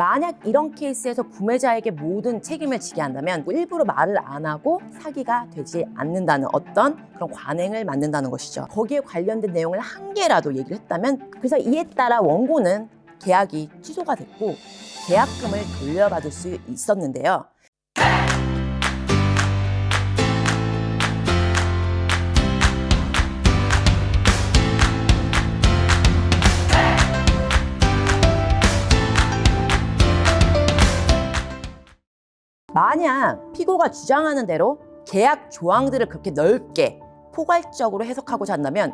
만약 이런 케이스에서 구매자에게 모든 책임을 지게 한다면 일부러 말을 안 하고 사기가 되지 않는다는 어떤 그런 관행을 만든다는 것이죠. 거기에 관련된 내용을 한 개라도 얘기를 했다면, 그래서 이에 따라 원고는 계약이 취소가 됐고 계약금을 돌려받을 수 있었는데요. 만약 피고가 주장하는 대로 계약 조항들을 그렇게 넓게 포괄적으로 해석하고자 한다면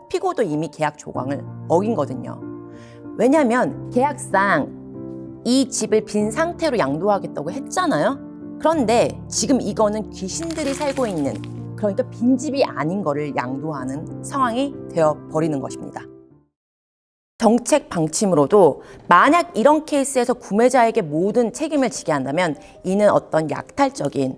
피고도 이미 계약 조항을 어긴 거거든요. 왜냐하면 계약상 이 집을 빈 상태로 양도하겠다고 했잖아요. 그런데 지금 이거는 귀신들이 살고 있는, 그러니까 빈집이 아닌 거를 양도하는 상황이 되어버리는 것입니다. 정책 방침으로도 만약 이런 케이스에서 구매자에게 모든 책임을 지게 한다면 이는 어떤 약탈적인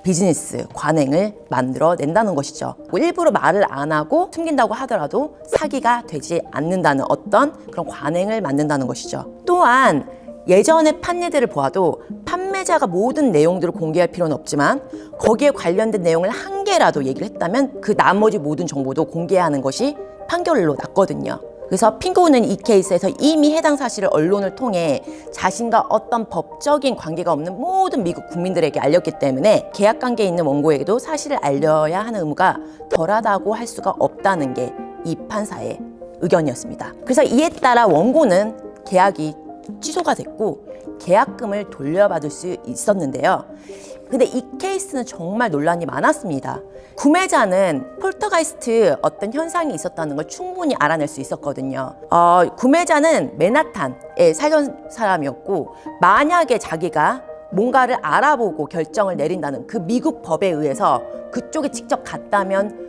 비즈니스 관행을 만들어낸다는 것이죠. 일부러 말을 안 하고 숨긴다고 하더라도 사기가 되지 않는다는 어떤 그런 관행을 만든다는 것이죠. 또한 예전의 판례들을 보아도 판매자가 모든 내용들을 공개할 필요는 없지만 거기에 관련된 내용을 한 개라도 얘기를 했다면 그 나머지 모든 정보도 공개하는 것이 판결로 났거든요. 그래서 피고는 이 케이스에서 이미 해당 사실을 언론을 통해 자신과 어떤 법적인 관계가 없는 모든 미국 국민들에게 알렸기 때문에 계약관계에 있는 원고에게도 사실을 알려야 하는 의무가 덜하다고 할 수가 없다는 게 이 판사의 의견이었습니다. 그래서 이에 따라 원고는 계약이 취소가 됐고 계약금을 돌려받을 수 있었는데요. 근데 이 케이스는 정말 논란이 많았습니다. 구매자는 폴터가이스트 어떤 현상이 있었다는 걸 충분히 알아낼 수 있었거든요. 구매자는 맨하탄에 살던 사람이었고 만약에 자기가 뭔가를 알아보고 결정을 내린다는 그 미국 법에 의해서 그쪽에 직접 갔다면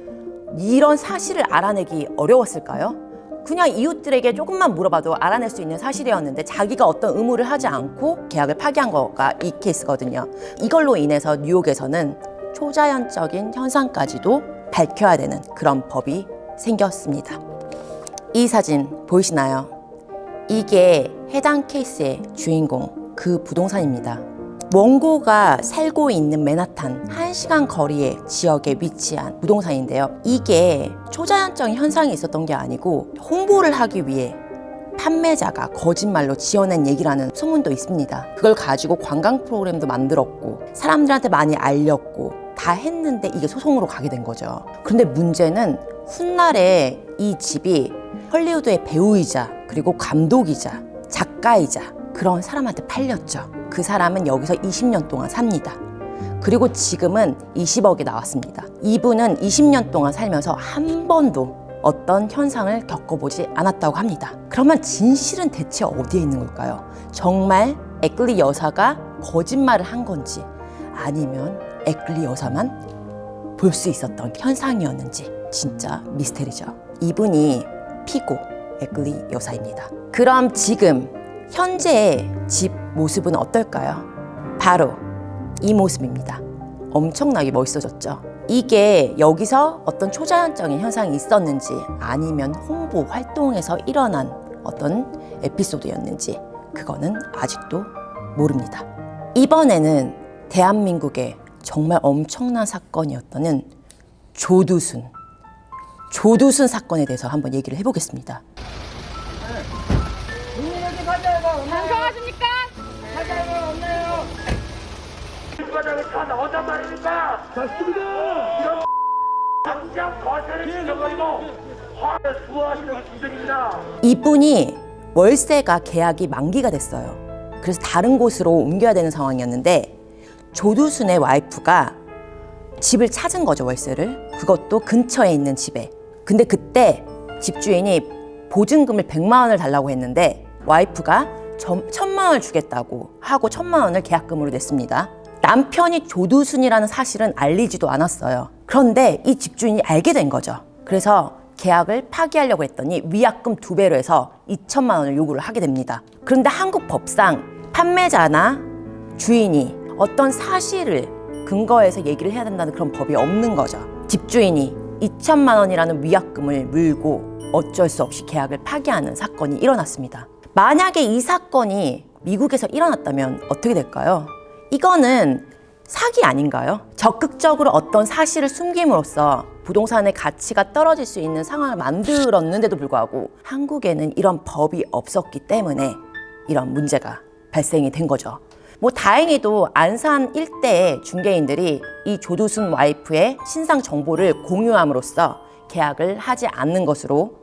이런 사실을 알아내기 어려웠을까요? 그냥 이웃들에게 조금만 물어봐도 알아낼 수 있는 사실이었는데 자기가 어떤 의무를 하지 않고 계약을 파기한 거가 이 케이스거든요. 이걸로 인해서 뉴욕에서는 초자연적인 현상까지도 밝혀야 되는 그런 법이 생겼습니다. 이 사진 보이시나요? 이게 해당 케이스의 주인공, 그 부동산입니다. 원고가 살고 있는 맨하탄 1시간 거리의 지역에 위치한 부동산인데요. 이게 초자연적인 현상이 있었던 게 아니고 홍보를 하기 위해 판매자가 거짓말로 지어낸 얘기라는 소문도 있습니다. 그걸 가지고 관광 프로그램도 만들었고 사람들한테 많이 알렸고 다 했는데 이게 소송으로 가게 된 거죠. 그런데 문제는 훗날에 이 집이 헐리우드의 배우이자 그리고 감독이자 작가이자 그런 사람한테 팔렸죠. 그 사람은 여기서 20년 동안 삽니다. 그리고 지금은 20억이 나왔습니다. 이분은 20년 동안 살면서 한 번도 어떤 현상을 겪어보지 않았다고 합니다. 그러면 진실은 대체 어디에 있는 걸까요? 정말 에클리 여사가 거짓말을 한 건지 아니면 에클리 여사만 볼 수 있었던 현상이었는지 진짜 미스테리죠. 이분이 피고 에클리 여사입니다. 그럼 지금 현재의 집 모습은 어떨까요? 바로 이 모습입니다. 엄청나게 멋있어졌죠. 이게 여기서 어떤 초자연적인 현상이 있었는지 아니면 홍보 활동에서 일어난 어떤 에피소드였는지 그거는 아직도 모릅니다. 이번에는 대한민국의 정말 엄청난 사건이었던 조두순 사건에 대해서 한번 얘기를 해보겠습니다. 반성하십니까? 사장은 없네요. 일과장이 다 나온단 말입니까? 맞습니다. 이런 당장 거세를 지켜버리고 화를 수호하시는 분들입니다. 이분이 월세가 계약이 만기가 됐어요. 그래서 다른 곳으로 옮겨야 되는 상황이었는데 조두순의 와이프가 집을 찾은 거죠, 월세를. 그것도 근처에 있는 집에. 근데 그때 집주인이 보증금을 100만 원을 달라고 했는데 와이프가 1,000만 원을 주겠다고 하고 1,000만 원을 계약금으로 냈습니다. 남편이 조두순이라는 사실은 알리지도 않았어요. 그런데 이 집주인이 알게 된 거죠. 그래서 계약을 파기하려고 했더니 위약금 2배로 해서 2,000만 원을 요구를 하게 됩니다. 그런데 한국 법상 판매자나 주인이 어떤 사실을 근거해서 얘기를 해야 된다는 그런 법이 없는 거죠. 집주인이 2,000만 원이라는 위약금을 물고 어쩔 수 없이 계약을 파기하는 사건이 일어났습니다. 만약에 이 사건이 미국에서 일어났다면 어떻게 될까요? 이거는 사기 아닌가요? 적극적으로 어떤 사실을 숨김으로써 부동산의 가치가 떨어질 수 있는 상황을 만들었는데도 불구하고 한국에는 이런 법이 없었기 때문에 이런 문제가 발생이 된 거죠. 뭐 다행히도 안산 일대의 중개인들이 이 조두순 와이프의 신상 정보를 공유함으로써 계약을 하지 않는 것으로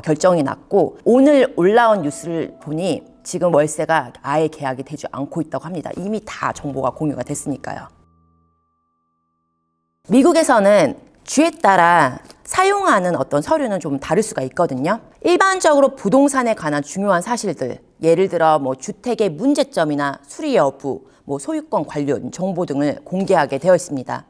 결정이 났고, 오늘 올라온 뉴스를 보니 지금 월세가 아예 계약이 되지 않고 있다고 합니다. 이미 다 정보가 공유가 됐으니까요. 미국에서는 주에 따라 사용하는 어떤 서류는 좀 다를 수가 있거든요. 일반적으로 부동산에 관한 중요한 사실들, 예를 들어 뭐 주택의 문제점이나 수리 여부, 뭐 소유권 관련 정보 등을 공개하게 되어 있습니다.